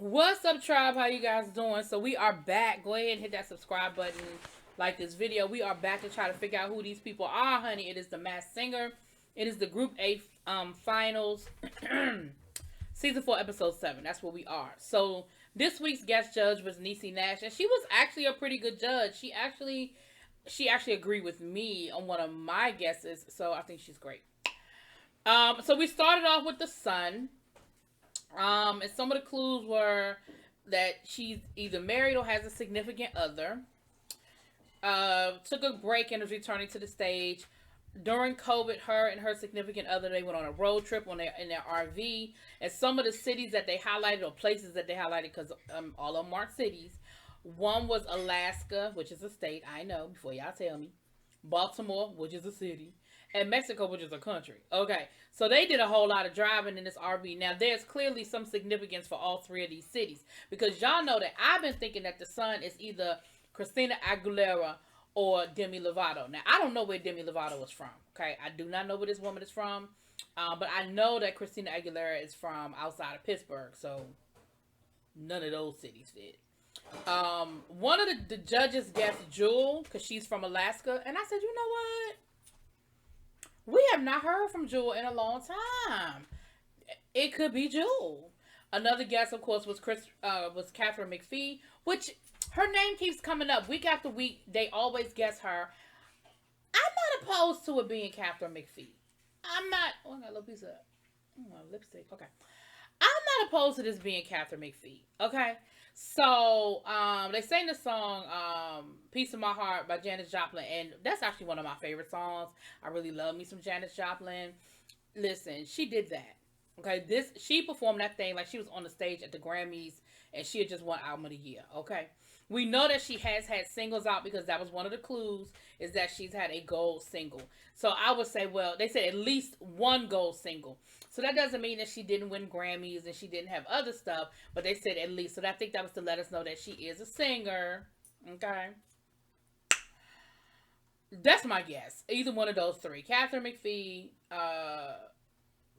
What's up, tribe? How you guys doing? So we are back. Go ahead and hit that subscribe button. Like this video. We are back to try to figure out who these people are, honey. It is the Masked Singer. It is the Group A finals. Season 4, episode 7. That's where we are. So this week's guest judge was Niecy Nash, and she was actually a pretty good judge. She actually agreed with me on one of my guesses, so I think she's great. So we started off with the sun. And some of the clues were that she's either married or has a significant other. Took a break and is returning to the stage. During COVID, her and her significant other, they went on a road trip in their RV. And some of the cities that they highlighted, or places that they highlighted, because all of them aren't cities. One was Alaska, which is a state, I know, before y'all tell me. Baltimore, which is a city. And Mexico, which is a country. Okay, so they did a whole lot of driving in this RV. Now, there's clearly some significance for all three of these cities. Because y'all know that I've been thinking that the sun is either Christina Aguilera or Demi Lovato. Now, I don't know where Demi Lovato is from. Okay, I do not know where this woman is from. But I know that Christina Aguilera is from outside of Pittsburgh. So, none of those cities fit. One of the judges guessed Jewel, because she's from Alaska. And I said, you know what? We have not heard from Jewel in a long time. It could be Jewel. Another guess, of course, was Catherine McPhee, which her name keeps coming up week after week. They always guess her. I'm not opposed to it being Catherine McPhee. I'm not. Oh, I got a little piece of lipstick. Okay. I'm not opposed to this being Catherine McPhee. Okay. So, they sang the song, Piece of My Heart by Janis Joplin, and that's actually one of my favorite songs. I really love me some Janis Joplin. Listen, she did that. Okay, she performed that thing like she was on the stage at the Grammys, and she had just won Album of the Year. Okay. We know that she has had singles out because that was one of the clues, is that she's had a gold single. So I would say, well, they said at least one gold single. So that doesn't mean that she didn't win Grammys and she didn't have other stuff, but they said at least. So I think that was to let us know that she is a singer. Okay. That's my guess. Either one of those three. Catherine McPhee,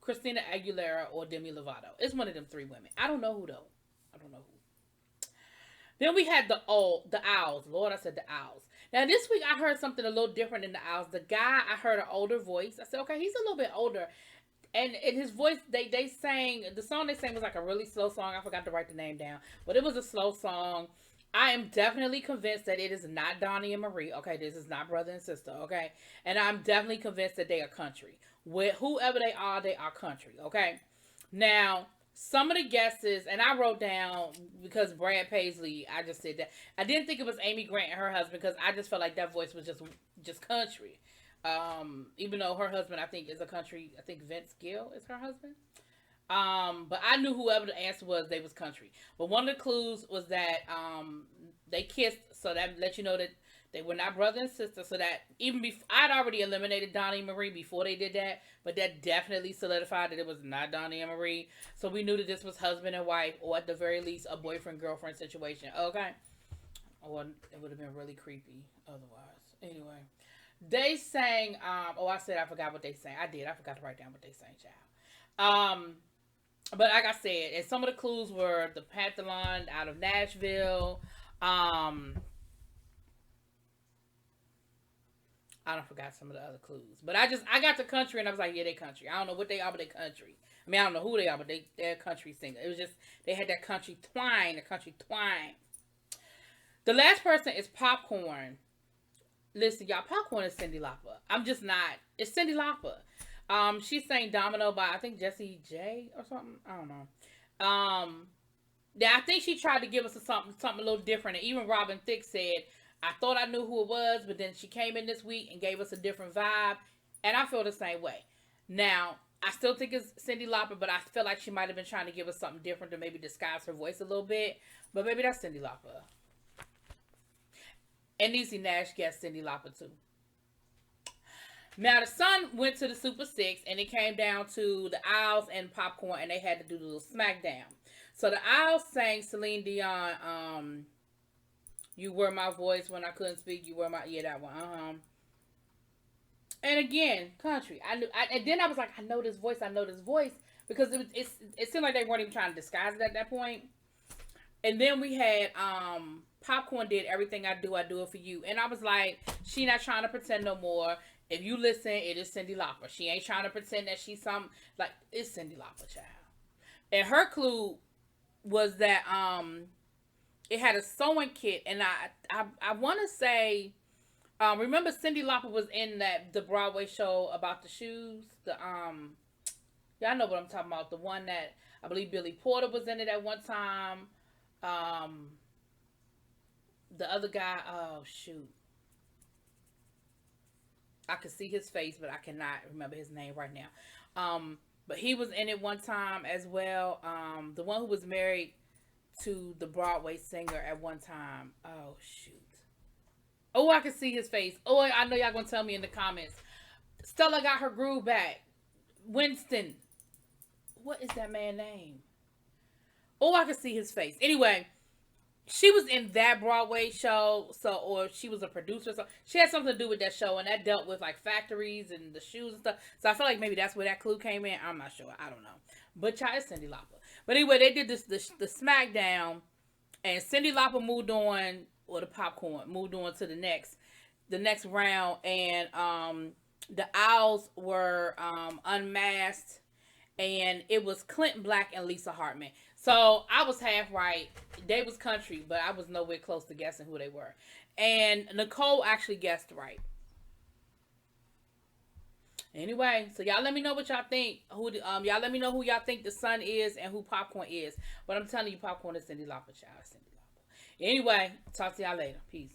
Christina Aguilera, or Demi Lovato. It's one of them three women. I don't know who though. I don't know who. Then we had the Owls. Lord, I said the Owls. Now, this week I heard something a little different in the Owls. The guy, I heard an older voice. I said, okay, he's a little bit older. And in his voice, they sang, the song they sang was like a really slow song. I forgot to write the name down. But it was a slow song. I am definitely convinced that it is not Donnie and Marie. Okay, this is not brother and sister. Okay. And I'm definitely convinced that they are country. With whoever they are country. Okay. Now, some of the guesses, and I wrote down, because Brad Paisley, I just said that. I didn't think it was Amy Grant and her husband, because I just felt like that voice was just country. Even though her husband, I think, is a country. I think Vince Gill is her husband. But I knew whoever the answer was, they was country. But one of the clues was that they kissed, so that let you know that they were not brother and sister. So that even before, I'd already eliminated Donnie and Marie before they did that, but that definitely solidified that it was not Donnie and Marie. So we knew that this was husband and wife, or at the very least, a boyfriend-girlfriend situation. Okay. Or it would have been really creepy otherwise. Anyway. They sang, I said I forgot what they sang. I did. I forgot to write down what they sang, child. But like I said, and some of the clues were the Pentathlon out of Nashville. I don't forgot some of the other clues. But I got the country and I was like, yeah, they country. I don't know what they are, but they country. I mean, I don't know who they are, but they're a country singer. It was just, they had that country twang. The last person is Popcorn. Listen, y'all, Popcorn is Cyndi Lauper. I'm just not. It's Cyndi Lauper. She sang Domino by, I think, Jessie J or something. I don't know. Yeah, I think she tried to give us something a little different. And even Robin Thicke said, I thought I knew who it was, but then she came in this week and gave us a different vibe. And I feel the same way. Now, I still think it's Cyndi Lauper, but I feel like she might have been trying to give us something different to maybe disguise her voice a little bit. But maybe that's Cyndi Lauper. And Niecy Nash guessed Cyndi Lauper too. Now, the Sun went to the Super 6, and it came down to the Owls and Popcorn, and they had to do the little smackdown. So the Owls sang Celine Dion, You Were My Voice When I Couldn't Speak, You Were My, yeah, that one, And again, country. And then I was like, I know this voice, because it seemed like they weren't even trying to disguise it at that point. And then we had Popcorn did Everything I Do It For You. And I was like, she not trying to pretend no more. If you listen, it is Cyndi Lauper. She ain't trying to pretend that she's some, like, it's Cyndi Lauper, child. And her clue was that it had a sewing kit, and I want to say, remember Cyndi Lauper was in the Broadway show about the shoes, y'all know what I'm talking about, the one that I believe Billy Porter was in it at one time. The other guy, oh shoot, I could see his face, but I cannot remember his name right now. But he was in it one time as well. The one who was married to the Broadway singer at one time. Oh shoot. Oh, I can see his face. Oh, I know y'all gonna tell me in the comments. Stella got her groove back. Winston. What is that man's name? Oh, I can see his face. Anyway, she was in that Broadway show, or she was a producer. So she had something to do with that show, and that dealt with like factories and the shoes and stuff. So I feel like maybe that's where that clue came in. I'm not sure. I don't know. But child, it's Cyndi Lauper. But anyway, they did the SmackDown, and Cyndi Lauper moved on, or the Popcorn moved on to the next round, and the Owls were unmasked, and it was Clint Black and Lisa Hartman. So I was half right. They was country, but I was nowhere close to guessing who they were. And Nicole actually guessed right. Anyway, so y'all let me know what y'all think. Y'all let me know who y'all think the Sun is and who Popcorn is. But I'm telling you, Popcorn is Cyndi Lauper, child. Cyndi Lauper. Anyway, talk to y'all later. Peace.